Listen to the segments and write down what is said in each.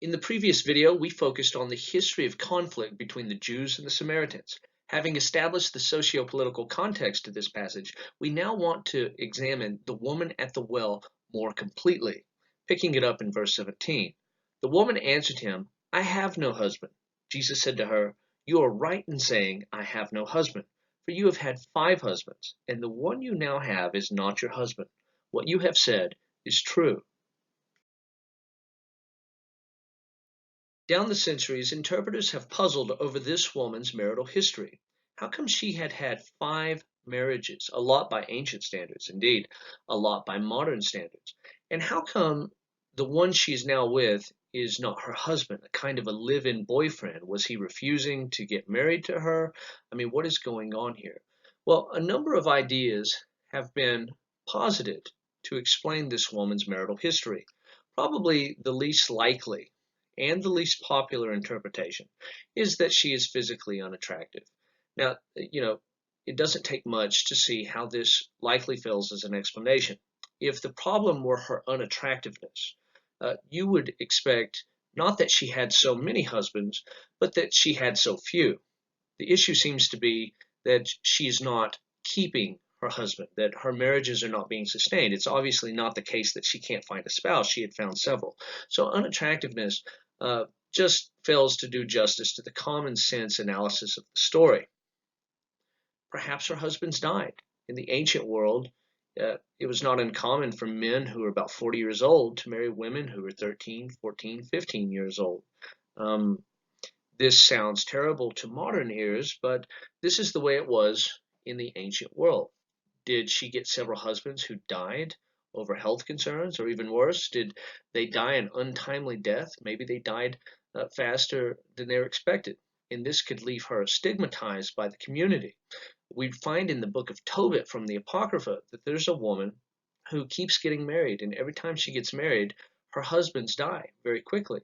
In the previous video, we focused on the history of conflict between the Jews and the Samaritans. Having established the socio-political context to this passage, we now want to examine the woman at the well more completely. Picking it up in verse 17. The woman answered him, I have no husband. Jesus said to her, You are right in saying, I have no husband, for you have had 5 husbands, and the one you now have is not your husband. What you have said is true. Down the centuries, interpreters have puzzled over this woman's marital history. How come she had had 5 marriages, a lot by ancient standards, indeed, a lot by modern standards? And how come the one she's now with is not her husband, a kind of a live-in boyfriend? Was he refusing to get married to her? I mean, what is going on here? Well, a number of ideas have been posited to explain this woman's marital history. Probably the least likely and the least popular interpretation is that she is physically unattractive. Now, it doesn't take much to see how this likely fails as an explanation. If the problem were her unattractiveness, you would expect not that she had so many husbands, but that she had so few. The issue seems to be that she's not keeping her husband, that her marriages are not being sustained. It's obviously not the case that she can't find a spouse. She had found several. So unattractiveness just fails to do justice to the common sense analysis of the story. Perhaps her husbands died. In the ancient world, it was not uncommon for men who were about 40 years old to marry women who were 13, 14, 15 years old. This sounds terrible to modern ears, but this is the way it was in the ancient world. Did she get several husbands who died over health concerns, or even worse, did they die an untimely death? Maybe they died faster than they were expected, and this could leave her stigmatized by the community. We find in the book of Tobit from the Apocrypha that there's a woman who keeps getting married, and every time she gets married, her husbands die very quickly.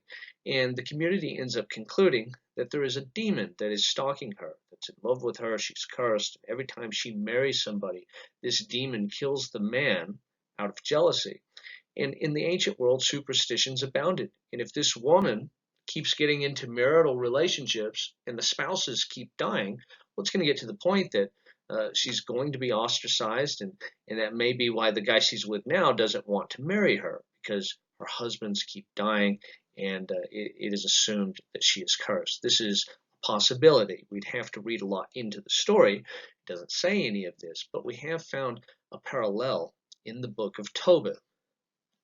And the community ends up concluding that there is a demon that is stalking her, that's in love with her, she's cursed. Every time she marries somebody, this demon kills the man out of jealousy. And in the ancient world, superstitions abounded. And if this woman keeps getting into marital relationships and the spouses keep dying, well, it's going to get to the point that she's going to be ostracized, and that may be why the guy she's with now doesn't want to marry her, because her husbands keep dying, and it is assumed that she is cursed. This is a possibility. We'd have to read a lot into the story. It doesn't say any of this, but we have found a parallel in the book of Tobit.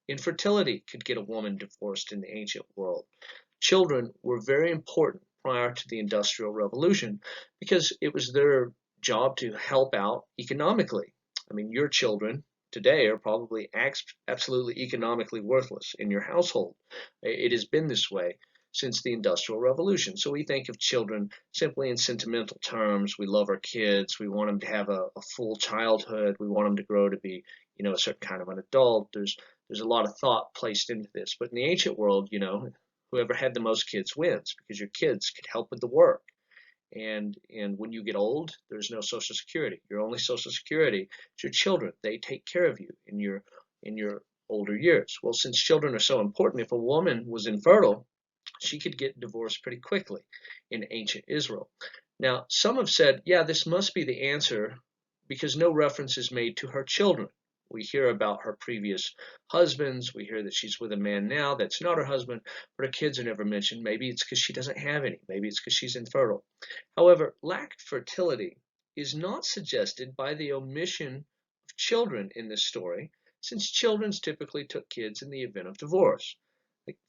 Infertility could get a woman divorced in the ancient world. Children were very important prior to the Industrial Revolution because it was their job to help out economically. I mean, your children today are probably absolutely economically worthless in your household. It has been this way since the Industrial Revolution. So we think of children simply in sentimental terms. We love our kids. We want them to have a full childhood. We want them to grow to be, a certain kind of an adult. There's a lot of thought placed into this. But in the ancient world, whoever had the most kids wins, because your kids could help with the work. And when you get old, there's no Social Security. Your only Social Security is your children. They take care of you in your older years. Well, since children are so important, if a woman was infertile, she could get divorced pretty quickly in ancient Israel. Now, some have said, yeah, this must be the answer because no reference is made to her children. We hear about her previous husbands. We hear that she's with a man now that's not her husband, but her kids are never mentioned. Maybe it's because she doesn't have any. Maybe it's because she's infertile. However, lack of fertility is not suggested by the omission of children in this story, since children typically took kids in the event of divorce.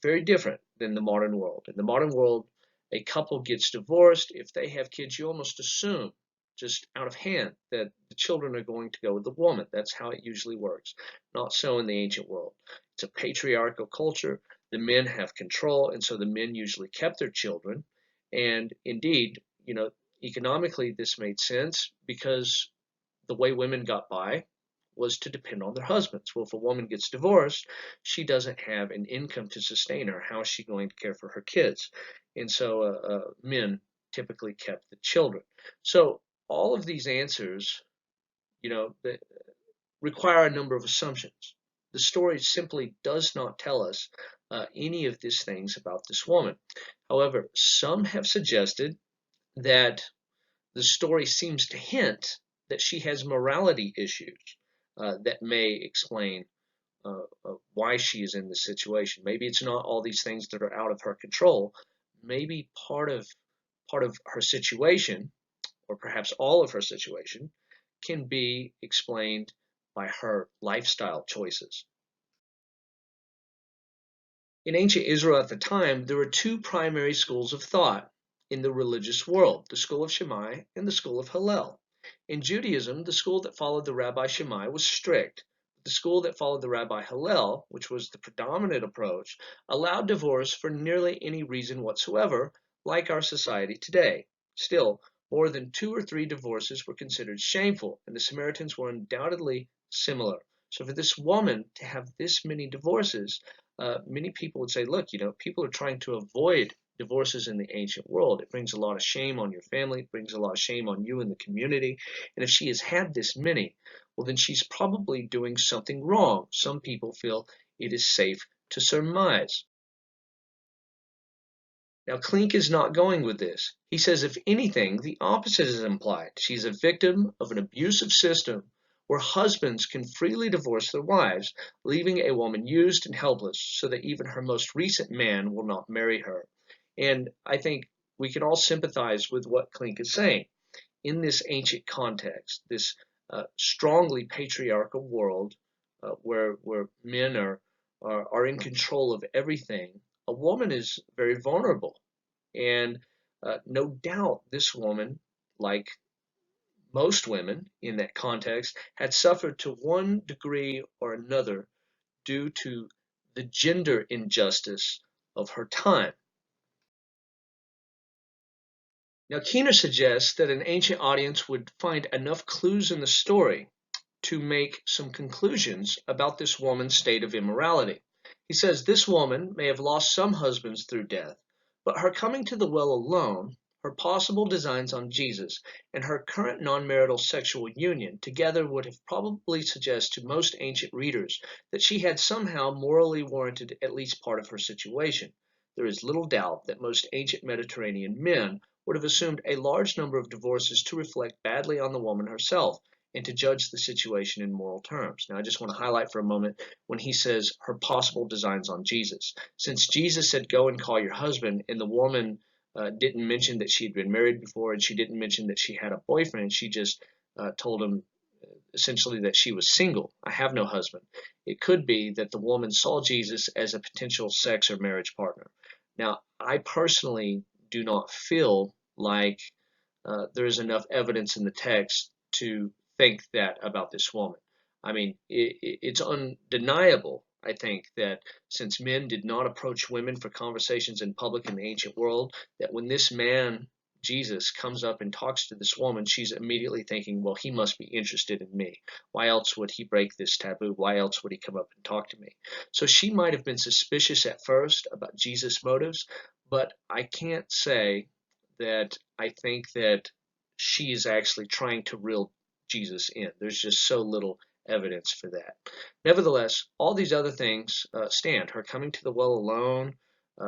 Very different than the modern world. In the modern world, a couple gets divorced. If they have kids, you almost assume just out of hand that the children are going to go with the woman. That's how it usually works. Not so in the ancient world. It's a patriarchal culture. The men have control, and so the men usually kept their children. And indeed, economically this made sense because the way women got by was to depend on their husbands. Well, if a woman gets divorced, she doesn't have an income to sustain her. How is she going to care for her kids? And so men typically kept the children. So all of these answers, require a number of assumptions. The story simply does not tell us any of these things about this woman. However, some have suggested that the story seems to hint that she has morality issues that may explain why she is in this situation. Maybe it's not all these things that are out of her control. Maybe part of her situation, or perhaps all of her situation, can be explained by her lifestyle choices. In ancient Israel at the time, there were two primary schools of thought in the religious world, the school of Shammai and the school of Hillel. In Judaism, the school that followed the Rabbi Shammai was strict. The school that followed the Rabbi Hillel, which was the predominant approach, allowed divorce for nearly any reason whatsoever, like our society today. Still, more than 2 or 3 divorces were considered shameful, and the Samaritans were undoubtedly similar. So for this woman to have this many divorces, many people would say, look, people are trying to avoid divorces in the ancient world. It brings a lot of shame on your family, it brings a lot of shame on you and the community. And if she has had this many, well, then she's probably doing something wrong. Some people feel it is safe to surmise. Now, Klink is not going with this. He says, if anything, the opposite is implied. She's a victim of an abusive system where husbands can freely divorce their wives, leaving a woman used and helpless so that even her most recent man will not marry her. And I think we can all sympathize with what Klink is saying. In this ancient context, this strongly patriarchal world where men are in control of everything, a woman is very vulnerable. And no doubt this woman, like most women in that context, had suffered to one degree or another due to the gender injustice of her time. Now, Keener suggests that an ancient audience would find enough clues in the story to make some conclusions about this woman's state of immorality. He says this woman may have lost some husbands through death, but her coming to the well alone, her possible designs on Jesus, and her current non-marital sexual union together would have probably suggested to most ancient readers that she had somehow morally warranted at least part of her situation. There is little doubt that most ancient Mediterranean men would have assumed a large number of divorces to reflect badly on the woman herself and to judge the situation in moral terms. Now, I just want to highlight for a moment when he says her possible designs on Jesus. Since Jesus said, go and call your husband, and the woman didn't mention that she had been married before, and she didn't mention that she had a boyfriend, she just told him essentially that she was single. I have no husband. It could be that the woman saw Jesus as a potential sex or marriage partner. Now, I personally do not feel like there is enough evidence in the text to think that about this woman. I mean, it's undeniable, I think, that since men did not approach women for conversations in public in the ancient world, that when this man, Jesus, comes up and talks to this woman, she's immediately thinking, well, he must be interested in me. Why else would he break this taboo? Why else would he come up and talk to me? So she might have been suspicious at first about Jesus' motives, but I can't say that I think that she is actually trying to reel Jesus in. There's just so little evidence for that. Nevertheless, all these other things stand. Her coming to the well alone,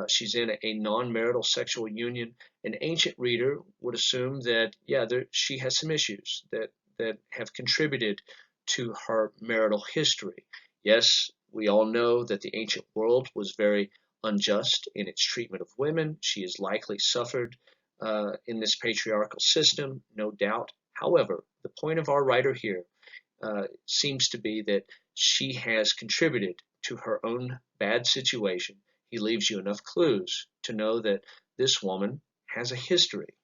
she's in a non-marital sexual union. An ancient reader would assume that, yeah, she has some issues that have contributed to her marital history. Yes, we all know that the ancient world was very unjust in its treatment of women. She has likely suffered in this patriarchal system, no doubt. However, the point of our writer here seems to be that she has contributed to her own bad situation. He leaves you enough clues to know that this woman has a history.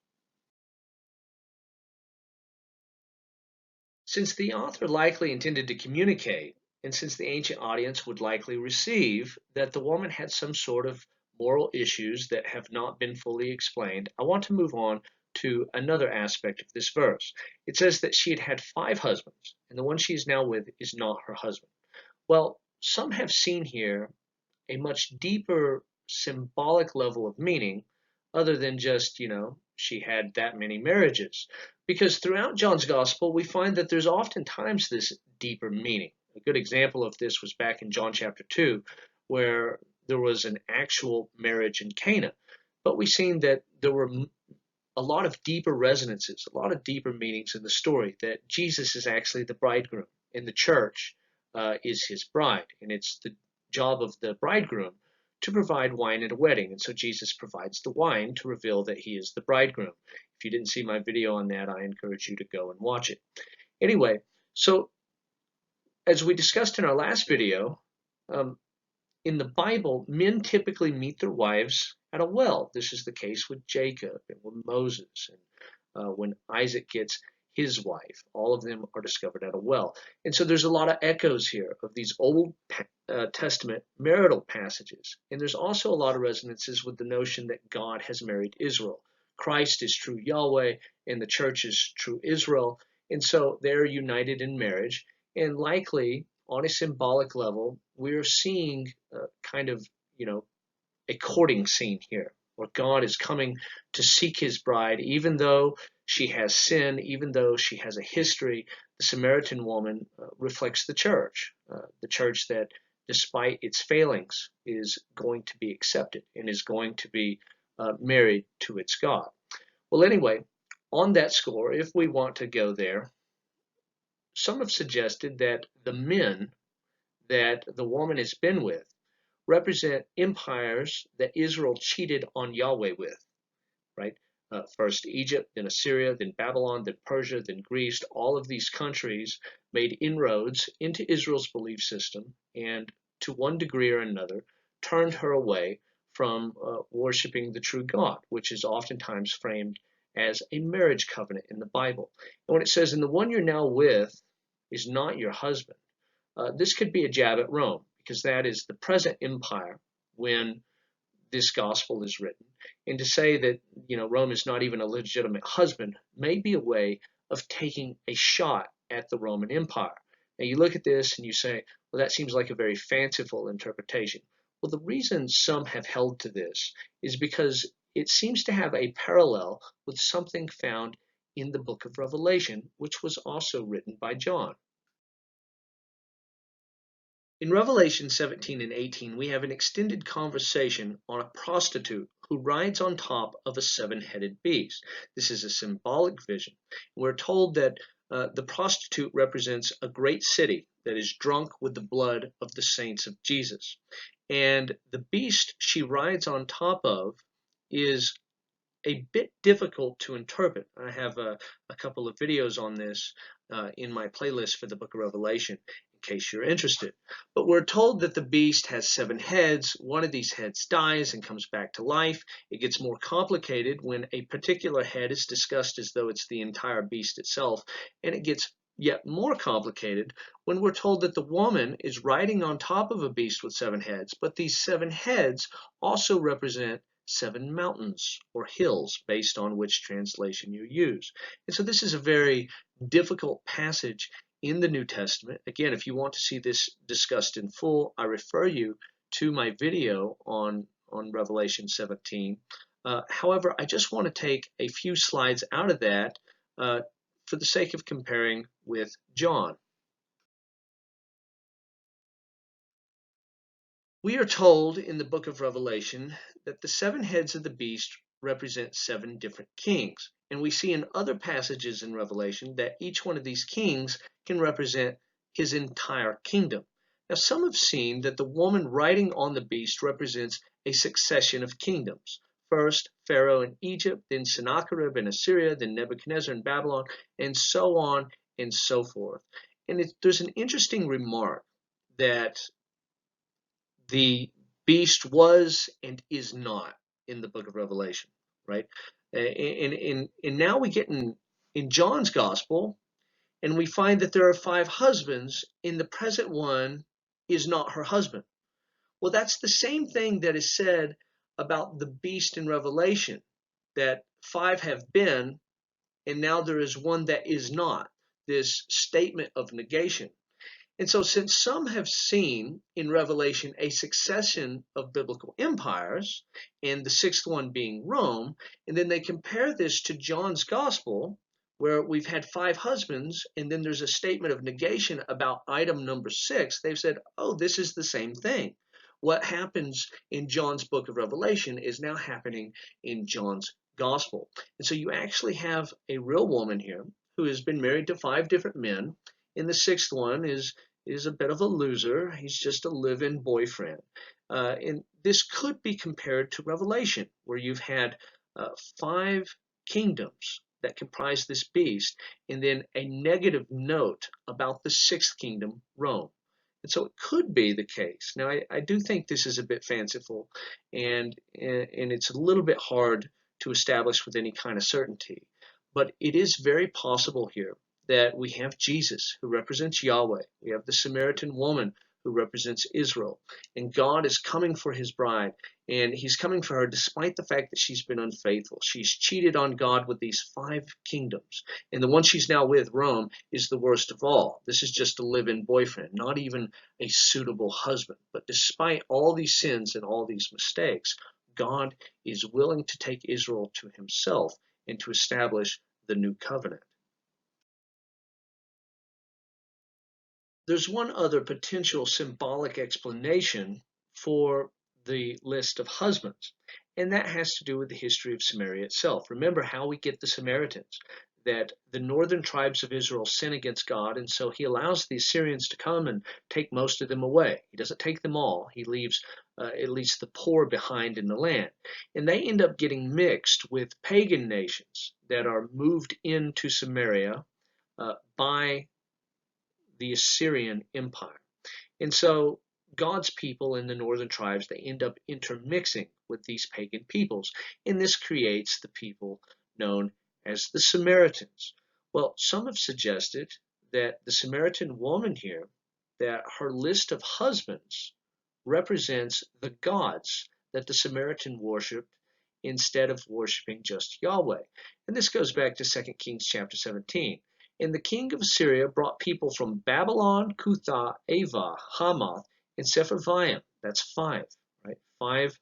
Since the author likely intended to communicate, and since the ancient audience would likely receive that the woman had some sort of moral issues that have not been fully explained, I want to move on to another aspect of this verse. It says that she had had 5 husbands, and the one she is now with is not her husband. Well, some have seen here a much deeper symbolic level of meaning other than just, she had that many marriages. Because throughout John's gospel, we find that there's oftentimes this deeper meaning. A good example of this was back in John chapter 2, where there was an actual marriage in Cana, but we've seen that there were a lot of deeper resonances, a lot of deeper meanings in the story, that Jesus is actually the bridegroom and the church is his bride. And it's the job of the bridegroom to provide wine at a wedding. And so Jesus provides the wine to reveal that he is the bridegroom. If you didn't see my video on that, I encourage you to go and watch it. Anyway, so as we discussed in our last video, um, in the Bible, men typically meet their wives at a well. This is the case with Jacob and with Moses, and when Isaac gets his wife. All of them are discovered at a well. And so there's a lot of echoes here of these Old Testament marital passages. And there's also a lot of resonances with the notion that God has married Israel. Christ is true Yahweh, and the church is true Israel. And so they're united in marriage. And likely, on a symbolic level, we're seeing kind of, a courting scene here, where God is coming to seek his bride, even though she has sin, even though she has a history. The Samaritan woman reflects the church that, despite its failings, is going to be accepted and is going to be married to its God. Well, anyway, on that score, if we want to go there, some have suggested that the men that the woman has been with represent empires that Israel cheated on Yahweh with, right? First Egypt, then Assyria, then Babylon, then Persia, then Greece. All of these countries made inroads into Israel's belief system and, to one degree or another, turned her away from worshiping the true God, which is oftentimes framed as a marriage covenant in the Bible. And when it says, "And the one you're now with is not your husband," this could be a jab at Rome, because that is the present empire when this gospel is written. And to say that, Rome is not even a legitimate husband may be a way of taking a shot at the Roman Empire. Now you look at this and you say, well, that seems like a very fanciful interpretation. Well, the reason some have held to this is because it seems to have a parallel with something found in the book of Revelation, which was also written by John. In Revelation 17 and 18, we have an extended conversation on a prostitute who rides on top of a seven-headed beast. This is a symbolic vision. We're told that the prostitute represents a great city that is drunk with the blood of the saints of Jesus. And the beast she rides on top of is a bit difficult to interpret. I have a couple of videos on this in my playlist for the book of Revelation, in case you're interested. But we're told that the beast has 7 heads. One of these heads dies and comes back to life. It gets more complicated when a particular head is discussed as though it's the entire beast itself, and it gets yet more complicated when we're told that the woman is riding on top of a beast with 7 heads, but these 7 heads also represent 7 mountains or hills, based on which translation you use. And so this is a very difficult passage in the New Testament. Again, if you want to see this discussed in full, I refer you to my video on Revelation 17. However, I just want to take a few slides out of that for the sake of comparing with John. We are told in the book of Revelation that the 7 heads of the beast represent 7 different kings. And we see in other passages in Revelation that each one of these kings can represent his entire kingdom. Now, some have seen that the woman riding on the beast represents a succession of kingdoms. First, Pharaoh in Egypt, then Sennacherib in Assyria, then Nebuchadnezzar in Babylon, and so on and so forth. And there's an interesting remark that the beast was and is not in the book of Revelation, right? And now we get in John's gospel, and we find that there are 5 husbands, and the present one is not her husband. Well, that's the same thing that is said about the beast in Revelation, that 5 have been, and now there is one that is not. This statement of negation. And so, since some have seen in Revelation a succession of biblical empires, and the 6th one being Rome, and then they compare this to John's gospel, where we've had 5 husbands, and then there's a statement of negation about item number 6, they've said, oh, this is the same thing. what happens in John's book of Revelation is now happening in John's gospel. And so you actually have a real woman here who has been married to 5 different men, and the sixth one is a bit of a loser. He's just a live-in boyfriend. And this could be compared to Revelation, where you've had 5 kingdoms that comprise this beast, and then a negative note about the sixth kingdom, Rome. And so it could be the case. Now, I do think this is a bit fanciful, and it's a little bit hard to establish with any kind of certainty. But it is very possible here that we have Jesus, who represents Yahweh. We have the Samaritan woman, who represents Israel. And God is coming for his bride, and he's coming for her despite the fact that she's been unfaithful. She's cheated on God with these 5 kingdoms. And the one she's now with, Rome, is the worst of all. This is just a live-in boyfriend, not even a suitable husband. But despite all these sins and all these mistakes, God is willing to take Israel to himself and to establish the new covenant. There's one other potential symbolic explanation for the list of husbands, and that has to do with the history of Samaria itself. Remember how we get the Samaritans, that the northern tribes of Israel sin against God, and so he allows the Assyrians to come and take most of them away. He doesn't take them all. He leaves at least the poor behind in the land. And they end up getting mixed with pagan nations that are moved into Samaria by the Assyrian Empire. And so God's people in the northern tribes, they end up intermixing with these pagan peoples. And this creates the people known as the Samaritans. Well, some have suggested that the Samaritan woman here, that her list of husbands represents the gods that the Samaritan worshipped instead of worshiping just Yahweh. And this goes back to 2 Kings chapter 17. And the king of Assyria brought people from Babylon, Cutha, Ava, Hamath, and Sepharvaim. That's 5, right? 5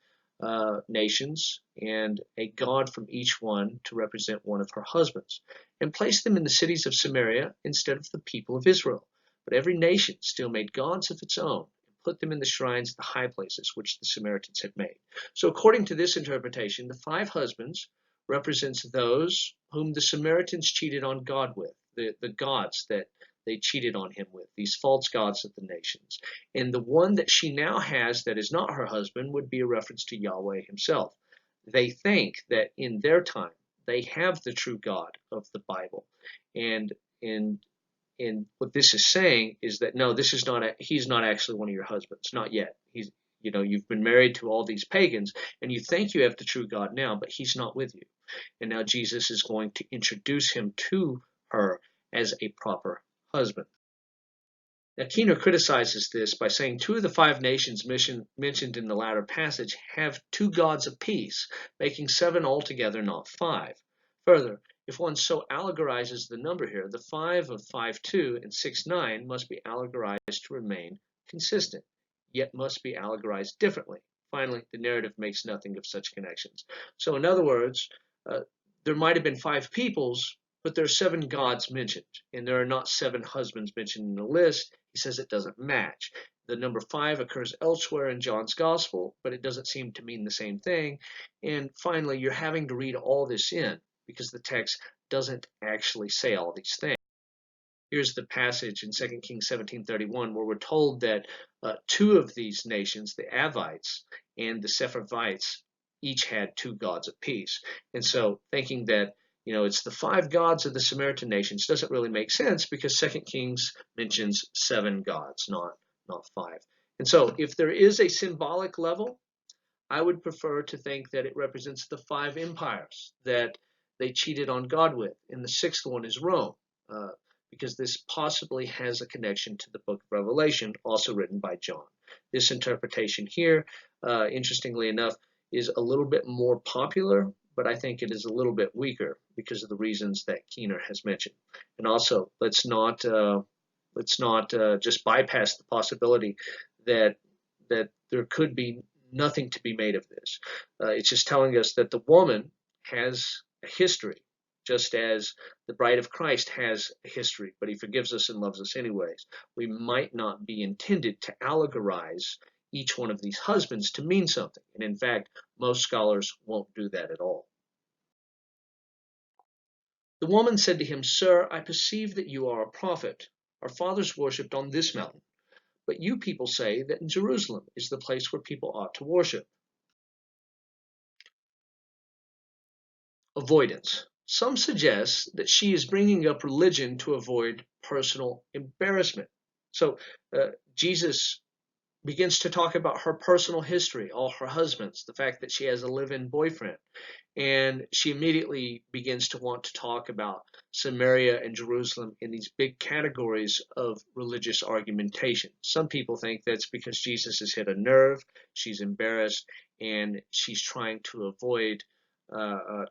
nations, and a god from each one to represent one of her husbands, and placed them in the cities of Samaria instead of the people of Israel. But every nation still made gods of its own, and put them in the shrines of the high places which the Samaritans had made. So according to this interpretation, the 5 husbands represents those whom the Samaritans cheated on God with, the gods that they cheated on him with, these false gods of the nations. And the one that she now has that is not her husband would be a reference to Yahweh himself. They think that in their time they have the true God of the Bible. And what this is saying is that no, this is not he's not actually one of your husbands, not yet. You've been married to all these pagans, and you think you have the true God now, but he's not with you. And now Jesus is going to introduce him to her as a proper husband. Now, Keener criticizes this by saying 2 of the 5 nations mentioned in the latter passage have 2 gods apiece, making 7 altogether, not 5. Further, if one so allegorizes the number here, the 5 of 5:2 and 6:9 must be allegorized to remain consistent, yet must be allegorized differently. Finally, the narrative makes nothing of such connections. So in other words, there might have been 5 peoples, but there are 7 gods mentioned, and there are not 7 husbands mentioned in the list. He says it doesn't match. The number 5 occurs elsewhere in John's gospel, but it doesn't seem to mean the same thing. And finally, you're having to read all this in because the text doesn't actually say all these things. Here's the passage in 2 Kings 17:31 where we're told that 2 of these nations, the Avites and the Sepharvites, each had 2 gods apiece. And so thinking that it's the 5 gods of the Samaritan nations doesn't really make sense because 2 Kings mentions 7 gods, not 5. And so if there is a symbolic level, I would prefer to think that it represents the 5 empires that they cheated on God with. And the 6th one is Rome, because this possibly has a connection to the book of Revelation, also written by John. This interpretation here, interestingly enough, is a little bit more popular, but I think it is a little bit weaker because of the reasons that Keener has mentioned. And also, let's not just bypass the possibility that there could be nothing to be made of this. It's just telling us that the woman has a history, just as the bride of Christ has a history, but he forgives us and loves us anyways. We might not be intended to allegorize each one of these husbands to mean something. And in fact, most scholars won't do that at all. The woman said to him, Sir, I perceive that you are a prophet. Our fathers worshipped on this mountain, but you people say that in Jerusalem is the place where people ought to worship. Avoidance. Some suggest that she is bringing up religion to avoid personal embarrassment. So Jesus begins to talk about her personal history, all her husbands, the fact that she has a live-in boyfriend. And she immediately begins to want to talk about Samaria and Jerusalem in these big categories of religious argumentation. Some people think that's because Jesus has hit a nerve, she's embarrassed, and she's trying to avoid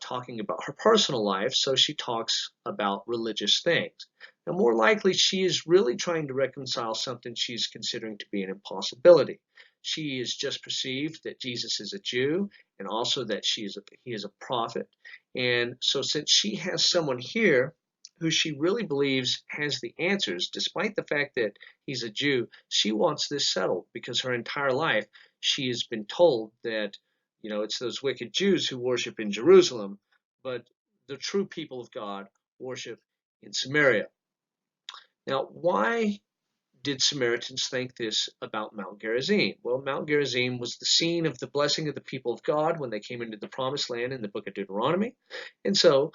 talking about her personal life, so she talks about religious things. Now, more likely, she is really trying to reconcile something she's considering to be an impossibility. She has just perceived that Jesus is a Jew and also that he is a prophet. And so since she has someone here who she really believes has the answers, despite the fact that he's a Jew, she wants this settled because her entire life she has been told that, it's those wicked Jews who worship in Jerusalem, but the true people of God worship in Samaria. Now, why did Samaritans think this about Mount Gerizim? Well, Mount Gerizim was the scene of the blessing of the people of God when they came into the promised land in the book of Deuteronomy. And so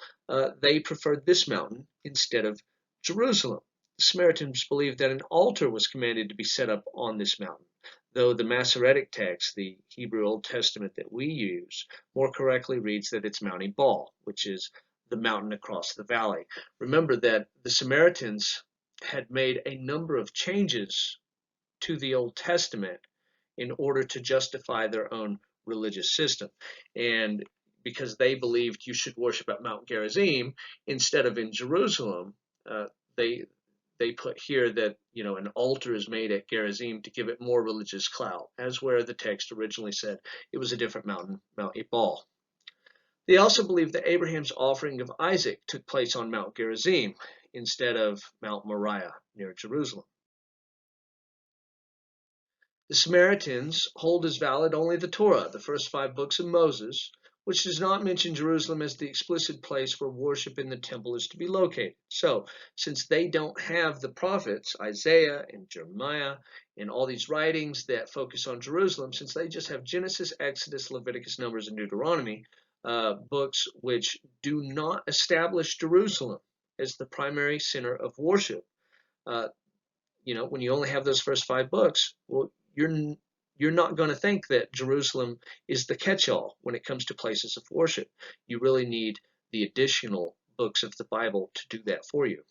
they preferred this mountain instead of Jerusalem. The Samaritans believed that an altar was commanded to be set up on this mountain, though the Masoretic text, the Hebrew Old Testament that we use, more correctly reads that it's Mount Ebal, which is the mountain across the valley. Remember that the Samaritans had made a number of changes to the Old Testament in order to justify their own religious system. And because they believed you should worship at Mount Gerizim instead of in Jerusalem, they put here that an altar is made at Gerizim to give it more religious clout, as where the text originally said it was a different mountain, Mount Ebal. They also believe that Abraham's offering of Isaac took place on Mount Gerizim instead of Mount Moriah near Jerusalem. The Samaritans hold as valid only the Torah, the first 5 books of Moses, which does not mention Jerusalem as the explicit place where worship in the temple is to be located. So, since they don't have the prophets, Isaiah and Jeremiah, and all these writings that focus on Jerusalem, since they just have Genesis, Exodus, Leviticus, Numbers, and Deuteronomy, books which do not establish Jerusalem as the primary center of worship. When you only have those first 5 books, well, you're not going to think that Jerusalem is the catch-all when it comes to places of worship. You really need the additional books of the Bible to do that for you.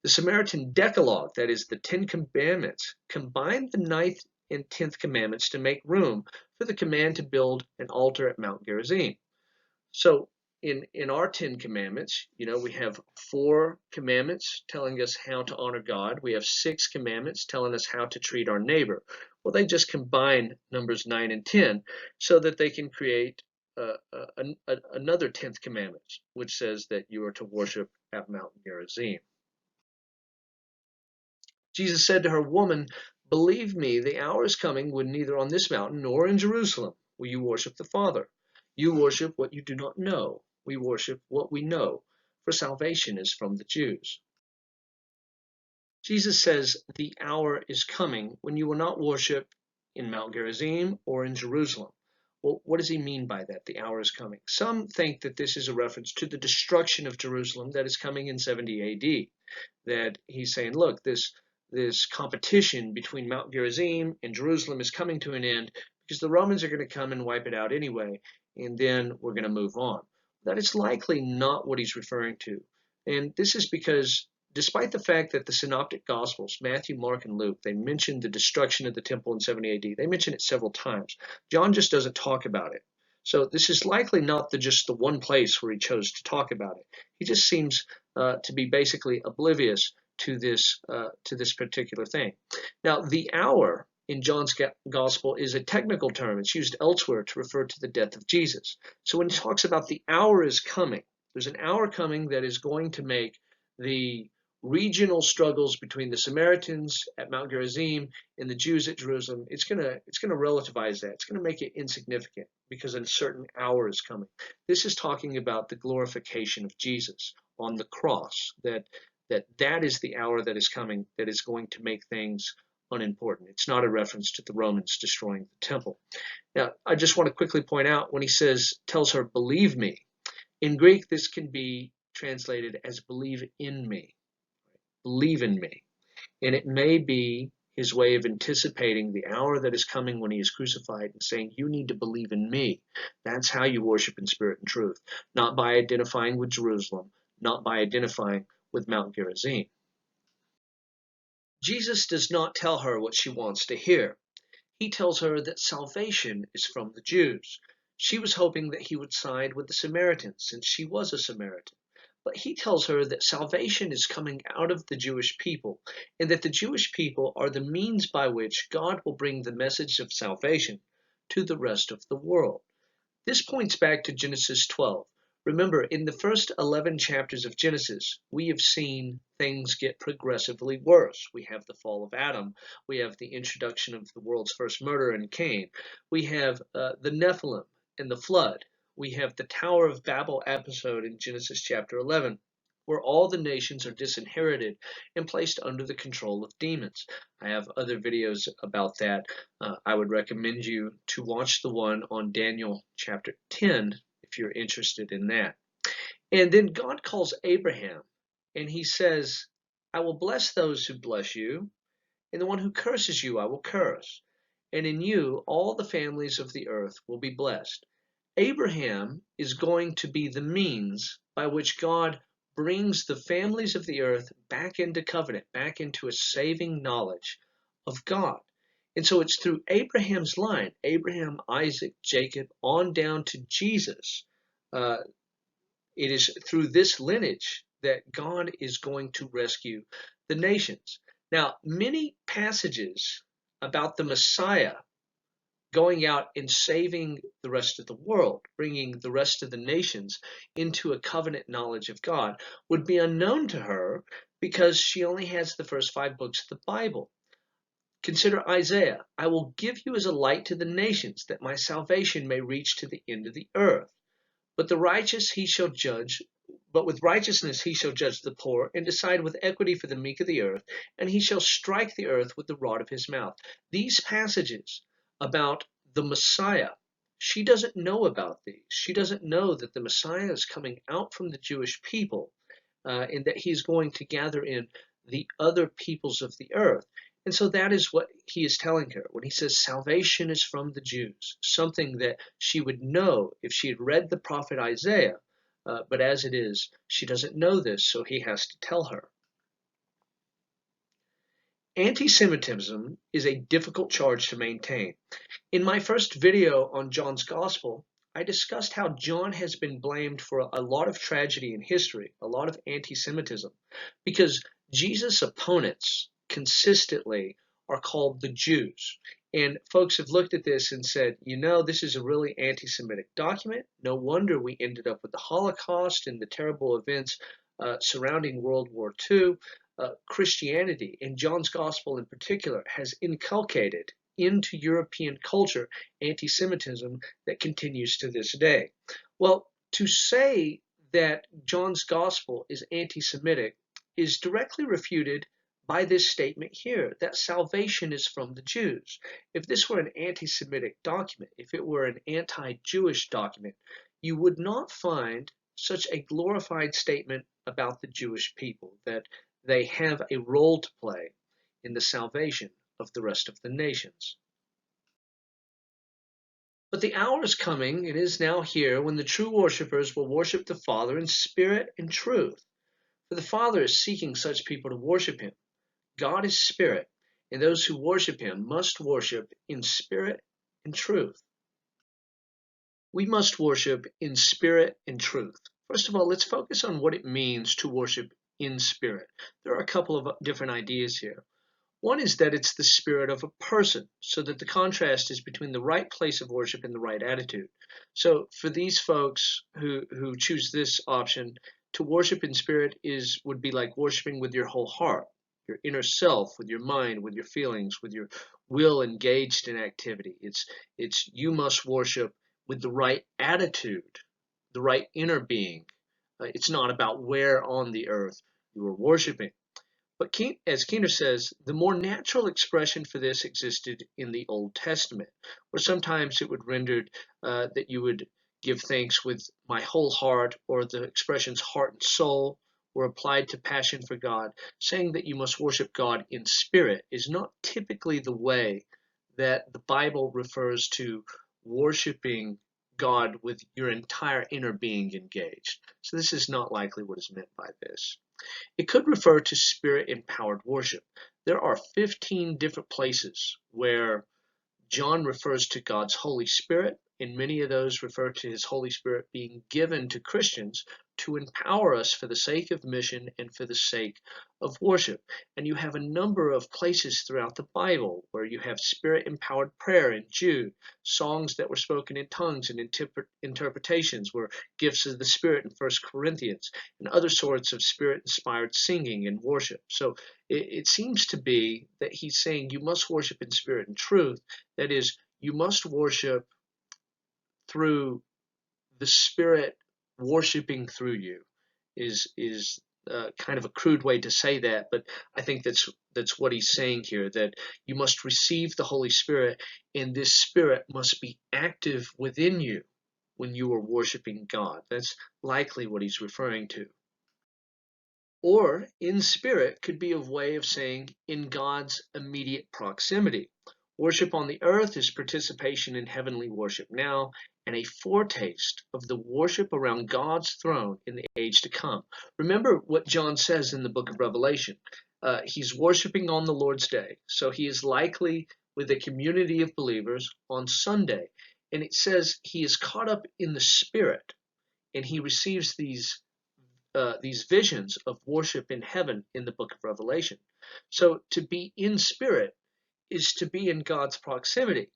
The Samaritan Decalogue, that is the 10 Commandments, combined the 9th and 10th Commandments to make room for the command to build an altar at Mount Gerizim. So in our 10 Commandments, we have 4 commandments telling us how to honor God. We have 6 commandments telling us how to treat our neighbor. Well, they just combine numbers 9 and 10 so that they can create another 10th commandment, which says that you are to worship at Mount Gerizim. Jesus said to her, Woman, believe me, the hour is coming when neither on this mountain nor in Jerusalem will you worship the Father. You worship what you do not know. We worship what we know, for salvation is from the Jews. Jesus says the hour is coming when you will not worship in Mount Gerizim or in Jerusalem. Well, what does he mean by that? The hour is coming. Some think that this is a reference to the destruction of Jerusalem that is coming in 70 AD. That he's saying, look, this competition between Mount Gerizim and Jerusalem is coming to an end because the Romans are going to come and wipe it out anyway, and then we're going to move on. That is likely not what he's referring to. And this is because despite the fact that the Synoptic Gospels, Matthew, Mark, and Luke, they mention the destruction of the temple in 70 AD. They mention it several times. John just doesn't talk about it. So this is likely not just the one place where he chose to talk about it. He just seems to be basically oblivious to this particular thing. Now, the hour in John's gospel is a technical term. It's used elsewhere to refer to the death of Jesus. So when he talks about the hour is coming, there's an hour coming that is going to make the regional struggles between the Samaritans at Mount Gerizim and the Jews at Jerusalem, it's gonna relativize that. It's gonna make it insignificant because a certain hour is coming. This is talking about the glorification of Jesus on the cross. That is the hour that is coming that is going to make things unimportant. It's not a reference to the Romans destroying the temple. Now, I just want to quickly point out when he tells her, believe me, in Greek, this can be translated as believe in me. Believe in me. And it may be his way of anticipating the hour that is coming when he is crucified and saying, you need to believe in me. That's how you worship in spirit and truth, not by identifying with Jerusalem, not by identifying with Mount Gerizim. Jesus does not tell her what she wants to hear. He tells her that salvation is from the Jews. She was hoping that he would side with the Samaritans, since she was a Samaritan. But he tells her that salvation is coming out of the Jewish people, and that the Jewish people are the means by which God will bring the message of salvation to the rest of the world. This points back to Genesis 12. Remember, in the first 11 chapters of Genesis, we have seen things get progressively worse. We have the fall of Adam. We have the introduction of the world's first murder in Cain. We have the Nephilim and the flood. We have the Tower of Babel episode in Genesis chapter 11, where all the nations are disinherited and placed under the control of demons. I have other videos about that. I would recommend you to watch the one on Daniel chapter 10 if you're interested in that. And then God calls Abraham and he says, I will bless those who bless you, and the one who curses you I will curse. And in you all the families of the earth will be blessed. Abraham is going to be the means by which God brings the families of the earth back into covenant, back into a saving knowledge of God. And so it's through Abraham's line, Abraham, Isaac, Jacob, on down to Jesus. It is through this lineage that God is going to rescue the nations. Now, many passages about the Messiah going out and saving the rest of the world, bringing the rest of the nations into a covenant knowledge of God, would be unknown to her because she only has the first 5 books of the Bible. Consider Isaiah. I will give you as a light to the nations, that my salvation may reach to the end of the earth. But with righteousness he shall judge the poor, and decide with equity for the meek of the earth, and he shall strike the earth with the rod of his mouth. These passages about the Messiah, she doesn't know about these. She doesn't know that the Messiah is coming out from the Jewish people, and that he's going to gather in the other peoples of the earth. And so that is what he is telling her when he says salvation is from the Jews, something that she would know if she had read the prophet Isaiah. But as it is, she doesn't know this, so he has to tell her. Anti-Semitism is a difficult charge to maintain. In my first video on John's Gospel, I discussed how John has been blamed for a lot of tragedy in history, a lot of anti-Semitism, because Jesus' opponents consistently are called the Jews. And folks have looked at this and said, you know, this is a really anti-Semitic document. No wonder we ended up with the Holocaust and the terrible events surrounding World War II. Christianity, and John's Gospel in particular, has inculcated into European culture anti-Semitism that continues to this day. Well, to say that John's Gospel is anti-Semitic is directly refuted by this statement here, that salvation is from the Jews. If this were an anti-Semitic document, if it were an anti-Jewish document, you would not find such a glorified statement about the Jewish people, that they have a role to play in the salvation of the rest of the nations. But the hour is coming, it is now here, when the true worshipers will worship the Father in spirit and truth. For the Father is seeking such people to worship him. God is spirit, and those who worship him must worship in spirit and truth. We must worship in spirit and truth. First of all, let's focus on what it means to worship in spirit. There are a couple of different ideas here. One is that it's the spirit of a person, so that the contrast is between the right place of worship and the right attitude. So for these folks who choose this option, To worship in spirit would be like worshiping with your whole heart, your inner self, with your mind, with your feelings, with your will engaged in activity. It's you must worship with the right attitude, the right inner being. It's not about where on the earth you are worshiping. But as Keener says, the more natural expression for this existed in the Old Testament, where sometimes it would rendered that you would give thanks with my whole heart, or the expressions heart and soul were applied to passion for God. Saying that you must worship God in spirit is not typically the way that the Bible refers to worshiping God with your entire inner being engaged. So this is not likely what is meant by this. It could refer to spirit-empowered worship. There are 15 different places where John refers to God's Holy Spirit, and many of those refer to his Holy Spirit being given to Christians to empower us for the sake of mission and for the sake of worship. And you have a number of places throughout the Bible where you have spirit-empowered prayer in Jude, songs that were spoken in tongues and interpretations were gifts of the Spirit in 1 Corinthians, and other sorts of spirit-inspired singing and worship. So it seems to be that he's saying you must worship in spirit and truth. That is, you must worship through the Spirit worshiping through you. Is kind of a crude way to say that, but I think that's what he's saying here. That you must receive the Holy Spirit, and this Spirit must be active within you when you are worshiping God. That's likely what he's referring to. Or in spirit could be a way of saying in God's immediate proximity. Worship on the earth is participation in heavenly worship now, and a foretaste of the worship around God's throne in the age to come. Remember what John says in the book of Revelation. He's worshiping on the Lord's day, so he is likely with a community of believers on Sunday, and it says he is caught up in the Spirit, and he receives these visions of worship in heaven in the book of Revelation. So to be in spirit is to be in God's proximity.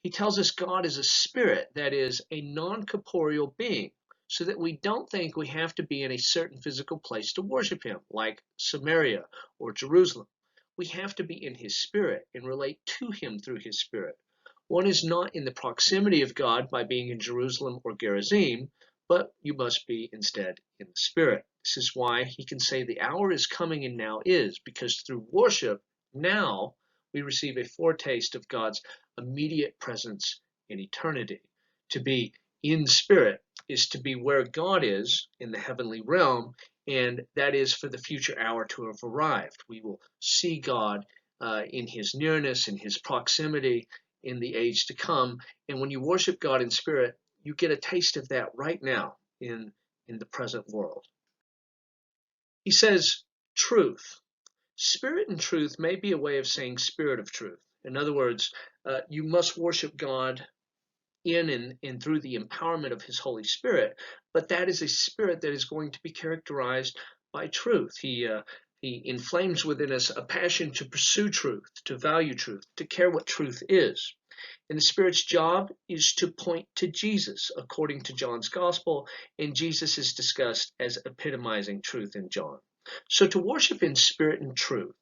He tells us God is a spirit, that is, a non-corporeal being, so that we don't think we have to be in a certain physical place to worship him, like Samaria or Jerusalem. We have to be in his spirit and relate to him through his spirit. One is not in the proximity of God by being in Jerusalem or Gerizim, but you must be instead in the Spirit. This is why he can say the hour is coming and now is, because through worship, now we receive a foretaste of God's immediate presence in eternity. To be in spirit is to be where God is in the heavenly realm, and that is for the future hour to have arrived. We will see God in his nearness, in his proximity, in the age to come. And when you worship God in spirit, you get a taste of that right now in the present world. He says truth. Spirit and truth may be a way of saying spirit of truth. In other words, you must worship God in and through the empowerment of his Holy Spirit, but that is a spirit that is going to be characterized by truth. He inflames within us a passion to pursue truth, to value truth, to care what truth is. And the Spirit's job is to point to Jesus, according to John's Gospel, and Jesus is discussed as epitomizing truth in John. So to worship in spirit and truth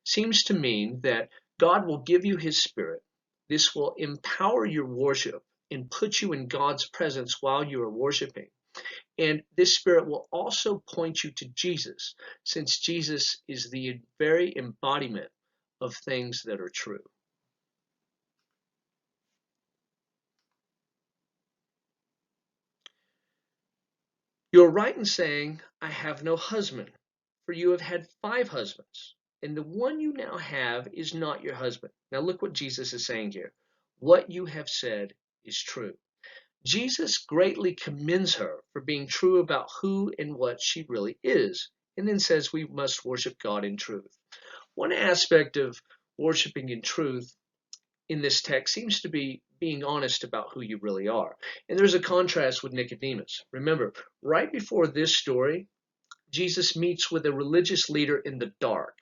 seems to mean that God will give you his Spirit. This will empower your worship and put you in God's presence while you are worshiping. And this Spirit will also point you to Jesus, since Jesus is the very embodiment of things that are true. You are right in saying, I have no husband, for you have had 5 husbands, and the one you now have is not your husband. Now look what Jesus is saying here. What you have said is true. Jesus greatly commends her for being true about who and what she really is, and then says we must worship God in truth. One aspect of worshiping in truth in this text seems to be being honest about who you really are. And there's a contrast with Nicodemus. Remember, right before this story, Jesus meets with a religious leader in the dark.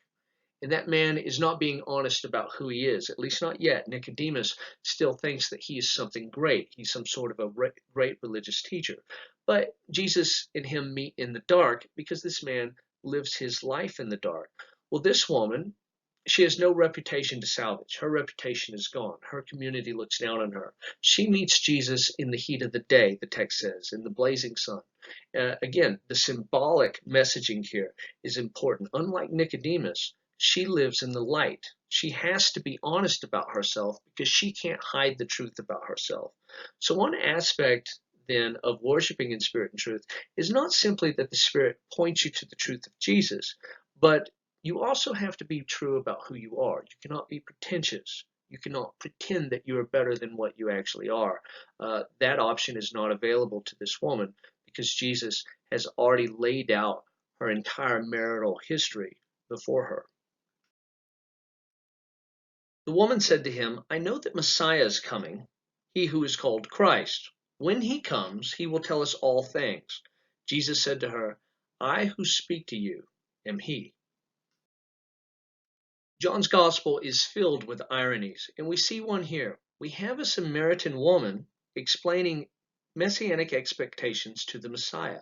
And that man is not being honest about who he is, at least not yet. Nicodemus still thinks that he is something great. He's some sort of a great religious teacher. But Jesus and him meet in the dark because this man lives his life in the dark. Well, this woman, she has no reputation to salvage. Her reputation is gone. Her community looks down on her. She meets Jesus in the heat of the day, the text says, in the blazing sun. Again, the symbolic messaging here is important. Unlike Nicodemus, she lives in the light. She has to be honest about herself because she can't hide the truth about herself. So, one aspect then of worshiping in spirit and truth is not simply that the Spirit points you to the truth of Jesus, but you also have to be true about who you are. You cannot be pretentious. You cannot pretend that you are better than what you actually are. That option is not available to this woman because Jesus has already laid out her entire marital history before her. The woman said to him, I know that Messiah is coming, he who is called Christ. When he comes, he will tell us all things. Jesus said to her, I who speak to you am he. John's gospel is filled with ironies, and we see one here. We have a Samaritan woman explaining messianic expectations to the Messiah.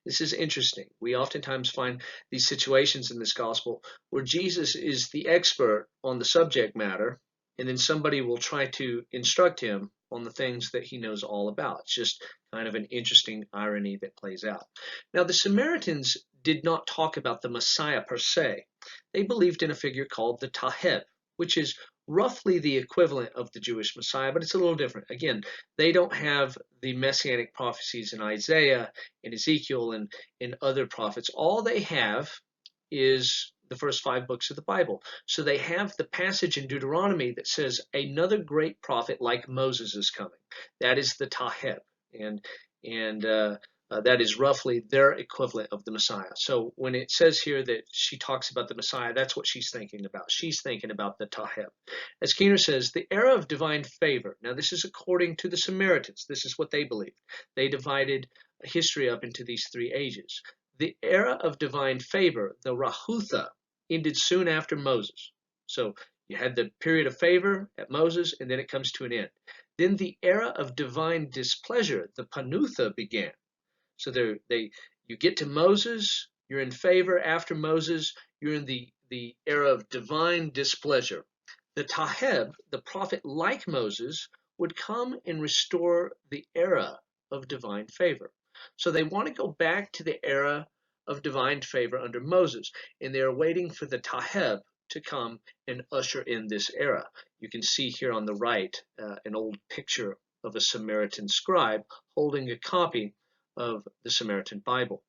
This is interesting. We oftentimes find these situations in this gospel where Jesus is the expert on the subject matter, and then somebody will try to instruct him on the things that he knows all about. It's just kind of an interesting irony that plays out. Now, the Samaritans did not talk about the Messiah per se. They believed in a figure called the Taheb, which is roughly the equivalent of the Jewish Messiah, but it's a little different. Again, they don't have the messianic prophecies in Isaiah, in Ezekiel, and in other prophets. All they have is the first 5 books of the Bible. So they have the passage in Deuteronomy that says another great prophet like Moses is coming. That is the Taheb, and that is roughly their equivalent of the Messiah. So when it says here that she talks about the Messiah, that's what she's thinking about. She's thinking about the Taheb. As Keener says, the era of divine favor. Now this is according to the Samaritans. This is what they believed. They divided history up into these 3 ages. The era of divine favor, the Rahutha, ended soon after Moses. So you had the period of favor at Moses, and then it comes to an end. Then the era of divine displeasure, the Panutha, began. So you get to Moses, you're in favor. After Moses, you're in the era of divine displeasure. The Taheb, the prophet like Moses, would come and restore the era of divine favor. So they want to go back to the era of divine favor under Moses, and they are waiting for the Taheb to come and usher in this era. You can see here on the right an old picture of a Samaritan scribe holding a copy of the Samaritan Bible.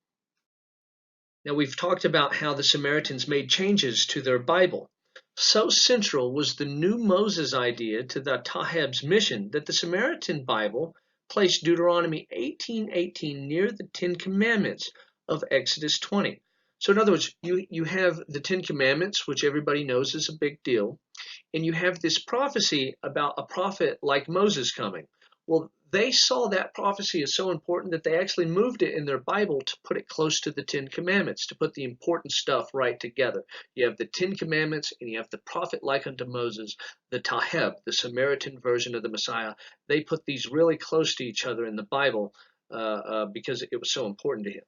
Now, we've talked about how the Samaritans made changes to their Bible. So central was the new Moses idea to the Taheb's mission that the Samaritan Bible placed Deuteronomy 18:18 near the 10 Commandments of Exodus 20. So in other words, you have the 10 Commandments, which everybody knows is a big deal, and you have this prophecy about a prophet like Moses coming. Well, they saw that prophecy as so important that they actually moved it in their Bible to put it close to the 10 Commandments, to put the important stuff right together. You have the 10 Commandments and you have the prophet like unto Moses, the Taheb, the Samaritan version of the Messiah. They put these really close to each other in the Bible because it was so important to him.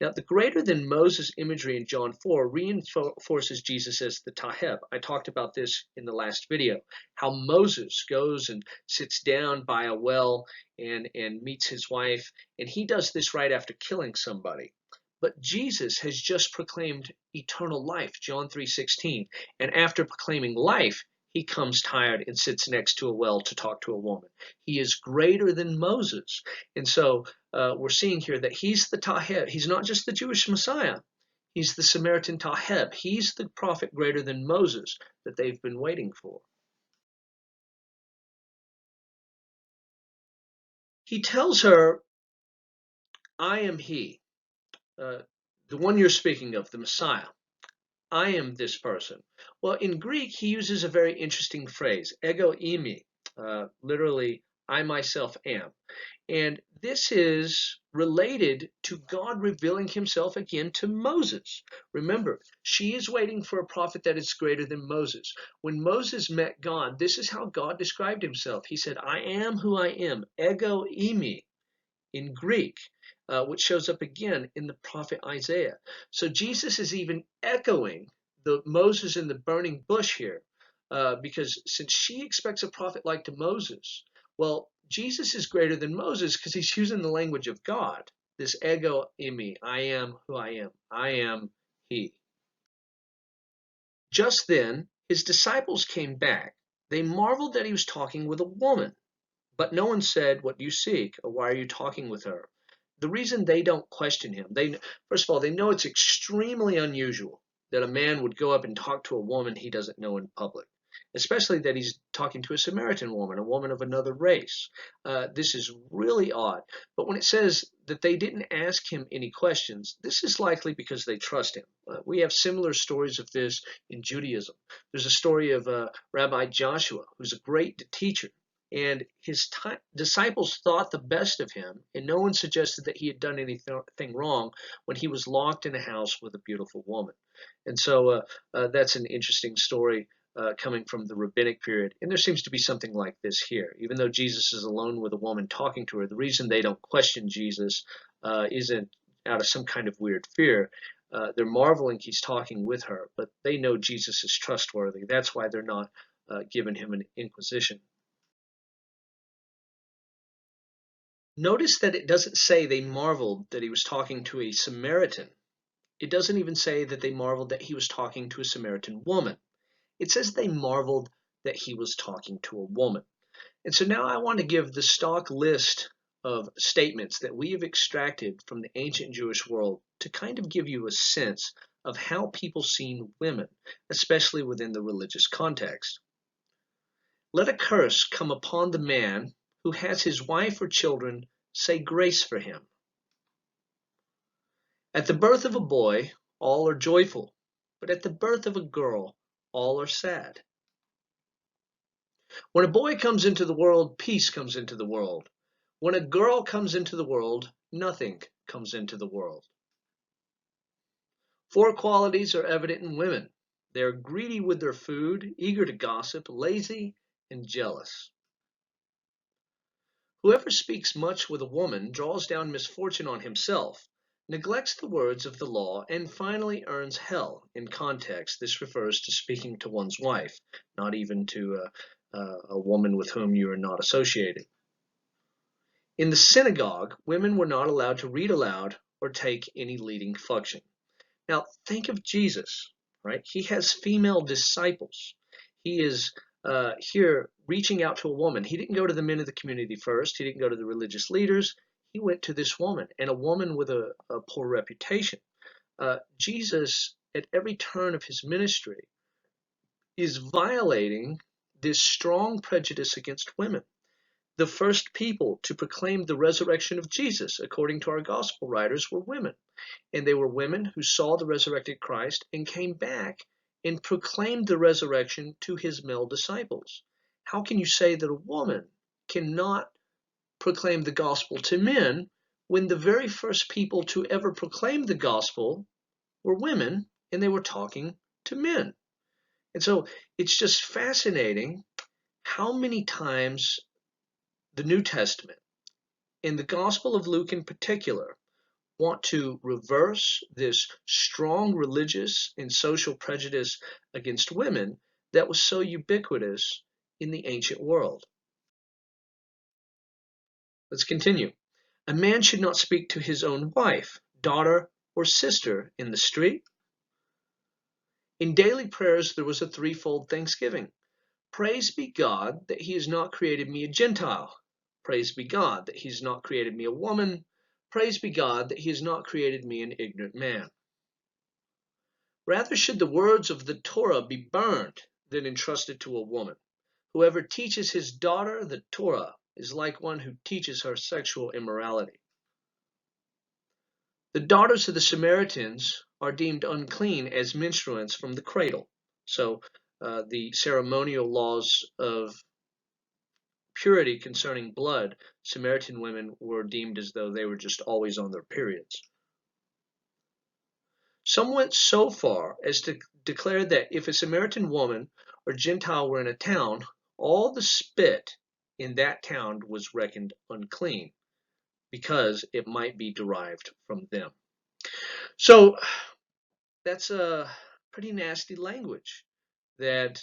Now, the greater than Moses imagery in John 4 reinforces Jesus as the Taheb. I talked about this in the last video, how Moses goes and sits down by a well and meets his wife, and he does this right after killing somebody. But Jesus has just proclaimed eternal life, John 3:16, and after proclaiming life, he comes tired and sits next to a well to talk to a woman. He is greater than Moses. And so we're seeing here that he's the Taheb. He's not just the Jewish Messiah. He's the Samaritan Taheb. He's the prophet greater than Moses that they've been waiting for. He tells her, I am he, the one you're speaking of, the Messiah. I am this person. Well, in Greek, he uses a very interesting phrase, ego eimi, literally, I myself am. And this is related to God revealing himself again to Moses. Remember, she is waiting for a prophet that is greater than Moses. When Moses met God, this is how God described himself. He said, I am who I am, ego eimi. in Greek, which shows up again in the prophet Isaiah. So Jesus is even echoing the Moses in the burning bush here, because since she expects a prophet like to Moses, well, Jesus is greater than Moses because he's using the language of God. This ego eimi, I am who I am. I am he. Just then, his disciples came back. They marveled that he was talking with a woman. But no one said, "What do you seek?" or "Why are you talking with her?" The reason they don't question him, first of all, they know it's extremely unusual that a man would go up and talk to a woman he doesn't know in public, especially that he's talking to a Samaritan woman, a woman of another race. This is really odd. But when it says that they didn't ask him any questions, this is likely because they trust him. We have similar stories of this in Judaism. There's a story of Rabbi Joshua, who's a great teacher. And his disciples thought the best of him, and no one suggested that he had done anything wrong when he was locked in a house with a beautiful woman. And so that's an interesting story coming from the rabbinic period. And there seems to be something like this here. Even though Jesus is alone with a woman talking to her, the reason they don't question Jesus isn't out of some kind of weird fear. They're marveling he's talking with her, but they know Jesus is trustworthy. That's why they're not giving him an inquisition. Notice that it doesn't say they marveled that he was talking to a Samaritan. It doesn't even say that they marveled that he was talking to a Samaritan woman. It says they marveled that he was talking to a woman. And so now I want to give the stock list of statements that we have extracted from the ancient Jewish world to kind of give you a sense of how people seen women, especially within the religious context. Let a curse come upon the man who has his wife or children say grace for him. At the birth of a boy, all are joyful, but at the birth of a girl, all are sad. When a boy comes into the world, peace comes into the world. When a girl comes into the world, nothing comes into the world. Four qualities are evident in women. They are greedy with their food, eager to gossip, lazy, and jealous. Whoever speaks much with a woman draws down misfortune on himself, neglects the words of the law, and finally earns hell. In context, this refers to speaking to one's wife, not even to a woman with whom you are not associated. In the synagogue, women were not allowed to read aloud or take any leading function. Now, think of Jesus, right? He has female disciples. He is here reaching out to a woman. He didn't go to the men of the community first. He didn't go to the religious leaders. He went to this woman, and a woman with a poor reputation. Jesus, at every turn of his ministry, is violating this strong prejudice against women. The first people to proclaim the resurrection of Jesus, according to our gospel writers, were women. And they were women who saw the resurrected Christ and came back and proclaimed the resurrection to his male disciples. How can you say that a woman cannot proclaim the gospel to men when the very first people to ever proclaim the gospel were women and they were talking to men? And so it's just fascinating how many times the New Testament, and the Gospel of Luke in particular, want to reverse this strong religious and social prejudice against women that was so ubiquitous in the ancient world. Let's continue. A man should not speak to his own wife, daughter, or sister in the street. In daily prayers, there was a threefold thanksgiving. Praise be God that he has not created me a Gentile. Praise be God that he has not created me a woman. Praise be God that he has not created me an ignorant man. Rather should the words of the Torah be burned than entrusted to a woman. Whoever teaches his daughter the Torah is like one who teaches her sexual immorality. The daughters of the Samaritans are deemed unclean as menstruants from the cradle. So the ceremonial laws of purity concerning blood, Samaritan women were deemed as though they were just always on their periods. Some went so far as to declare that if a Samaritan woman or Gentile were in a town, all the spit in that town was reckoned unclean. because it might be derived from them. So that's a pretty nasty language that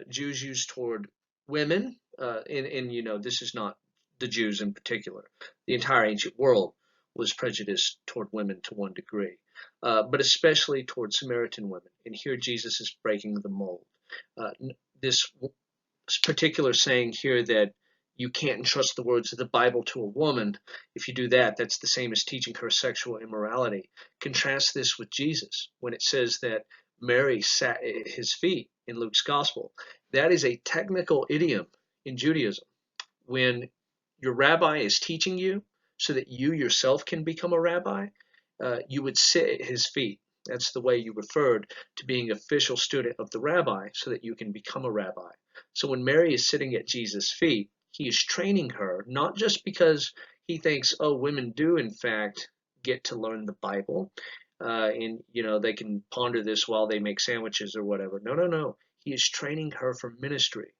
Jews use toward women. And this is not the Jews in particular. The entire ancient world was prejudiced toward women to one degree, but especially toward Samaritan women. And here Jesus is breaking the mold. Uh, this particular saying here that you can't entrust the words of the Bible to a woman. If you do that, that's the same as teaching her sexual immorality. Contrast this with Jesus when it says that Mary sat at his feet in Luke's gospel. That is a technical idiom in Judaism. When your rabbi is teaching you so that you yourself can become a rabbi, you would sit at his feet. That's the way you referred to being official student of the rabbi so that you can become a rabbi. So when Mary is sitting at Jesus' feet, he is training her, not just because he thinks, oh, women do in fact get to learn the Bible, and they can ponder this while they make sandwiches or whatever. No, no, no. He is training her for ministry.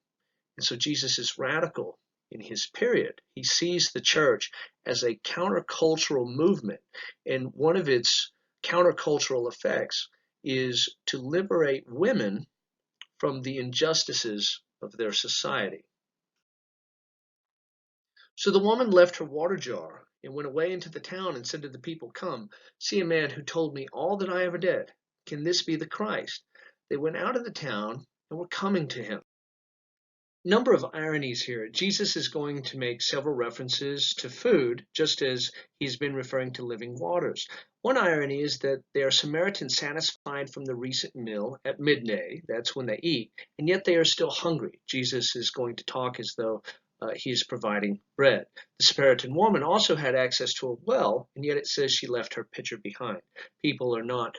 And so Jesus is radical in his period. He sees the church as a countercultural movement, and one of its countercultural effects is to liberate women from the injustices of their society. So the woman left her water jar and went away into the town and said to the people, "Come, see a man who told me all that I ever did. Can this be the Christ?" They went out of the town and were coming to him. Number of ironies here. Jesus is going to make several references to food, just as he's been referring to living waters. One irony is that they are Samaritans satisfied from the recent meal at midday. That's when they eat, and yet they are still hungry. Jesus is going to talk as though he is providing bread. The Samaritan woman also had access to a well, and yet it says she left her pitcher behind. People are not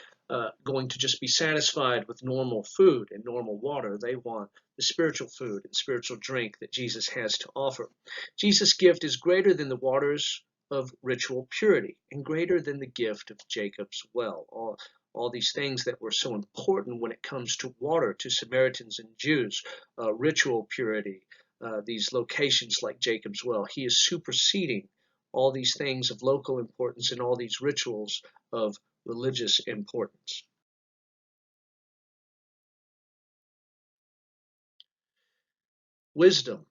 going to just be satisfied with normal food and normal water. They want the spiritual food and spiritual drink that Jesus has to offer. Jesus' gift is greater than the waters of ritual purity and greater than the gift of Jacob's well. All these things that were so important when it comes to water to Samaritans and Jews, ritual purity, these locations like Jacob's well. He is superseding all these things of local importance and all these rituals of religious importance. Wisdom.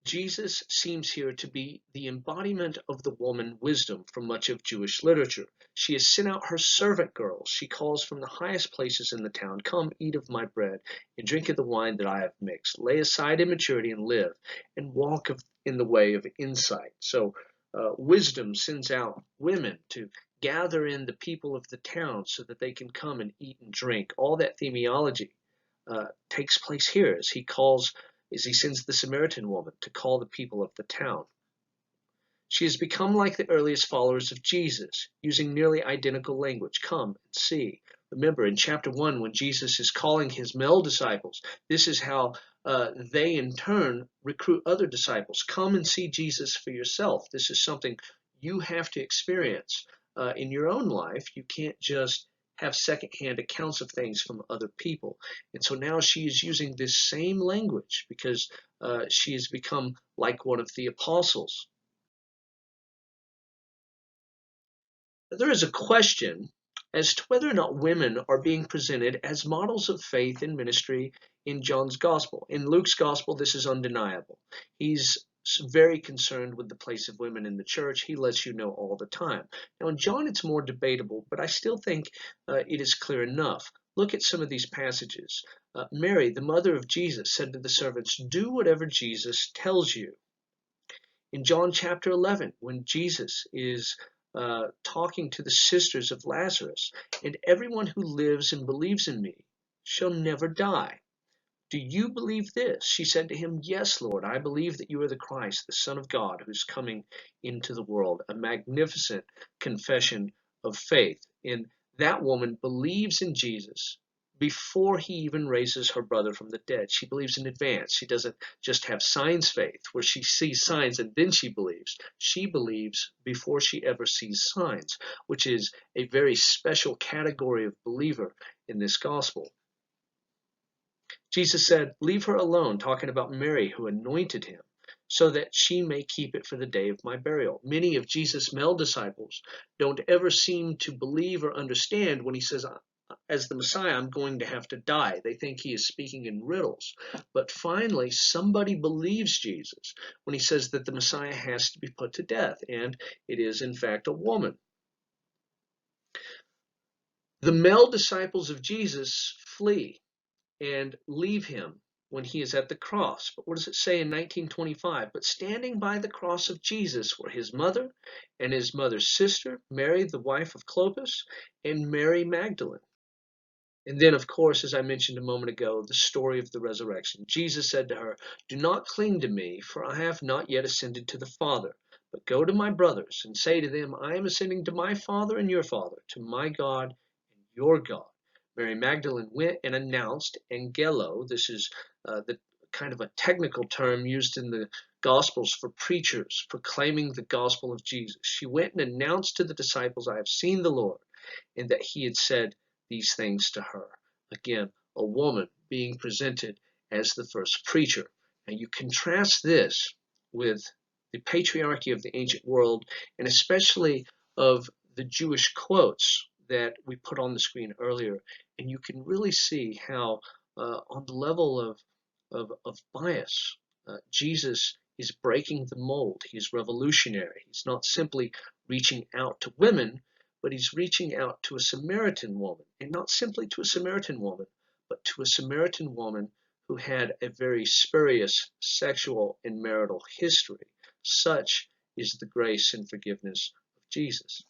Jesus seems here to be the embodiment of the woman wisdom from much of Jewish literature. She has sent out her servant girls. She calls from the highest places in the town, "Come, eat of my bread, and drink of the wine that I have mixed. Lay aside immaturity and live, and walk in the way of insight." So wisdom sends out women to gather in the people of the town so that they can come and eat and drink. All that themiology takes place here as he sends the Samaritan woman to call the people of the town. She has become like the earliest followers of Jesus, using nearly identical language. Come and see. Remember in chapter 1, when Jesus is calling his male disciples, this is how they in turn recruit other disciples. Come and see Jesus for yourself. This is something you have to experience in your own life. You can't just have secondhand accounts of things from other people. And so now she is using this same language because she has become like one of the apostles. There is a question as to whether or not women are being presented as models of faith and ministry in John's gospel. In Luke's gospel, this is undeniable. He's very concerned with the place of women in the church. He lets you know all the time. Now, in John, it's more debatable, but I still think it is clear enough. Look at some of these passages. Mary, the mother of Jesus, said to the servants, "Do whatever Jesus tells you." In John chapter 11, when Jesus is talking to the sisters of Lazarus, "And everyone who lives and believes in me shall never die. Do you believe this?" She said to him, "Yes, Lord, I believe that you are the Christ, the Son of God, who's coming into the world." A magnificent confession of faith. And that woman believes in Jesus before he even raises her brother from the dead. She believes in advance. She doesn't just have signs faith where she sees signs and then she believes. She believes before she ever sees signs, which is a very special category of believer in this gospel. Jesus said, "Leave her alone," talking about Mary who anointed him. so that she may keep it for the day of my burial. Many of Jesus' male disciples don't ever seem to believe or understand when he says, as the Messiah, I'm going to have to die. They think he is speaking in riddles. But finally, somebody believes Jesus when he says that the Messiah has to be put to death, and it is, in fact, a woman. The male disciples of Jesus flee and leave him when he is at the cross. But what does it say in 1925? But standing by the cross of Jesus were his mother and his mother's sister, Mary, the wife of Clopas, and Mary Magdalene. And then, of course, as I mentioned a moment ago, the story of the resurrection. Jesus said to her, do not cling to me, for I have not yet ascended to the Father. But go to my brothers and say to them, I am ascending to my Father and your Father, to my God and your God. Mary Magdalene went and announced angelo. This is the kind of a technical term used in the Gospels for preachers, proclaiming the gospel of Jesus. She went and announced to the disciples, I have seen the Lord, and that he had said these things to her. Again, a woman being presented as the first preacher. And you contrast this with the patriarchy of the ancient world, and especially of the Jewish quotes that we put on the screen earlier, and you can really see how on the level of bias, Jesus is breaking the mold. He's revolutionary. He's not simply reaching out to women, but he's reaching out to a Samaritan woman, and not simply to a Samaritan woman, but to a Samaritan woman who had a very spurious sexual and marital history. Such is the grace and forgiveness of Jesus.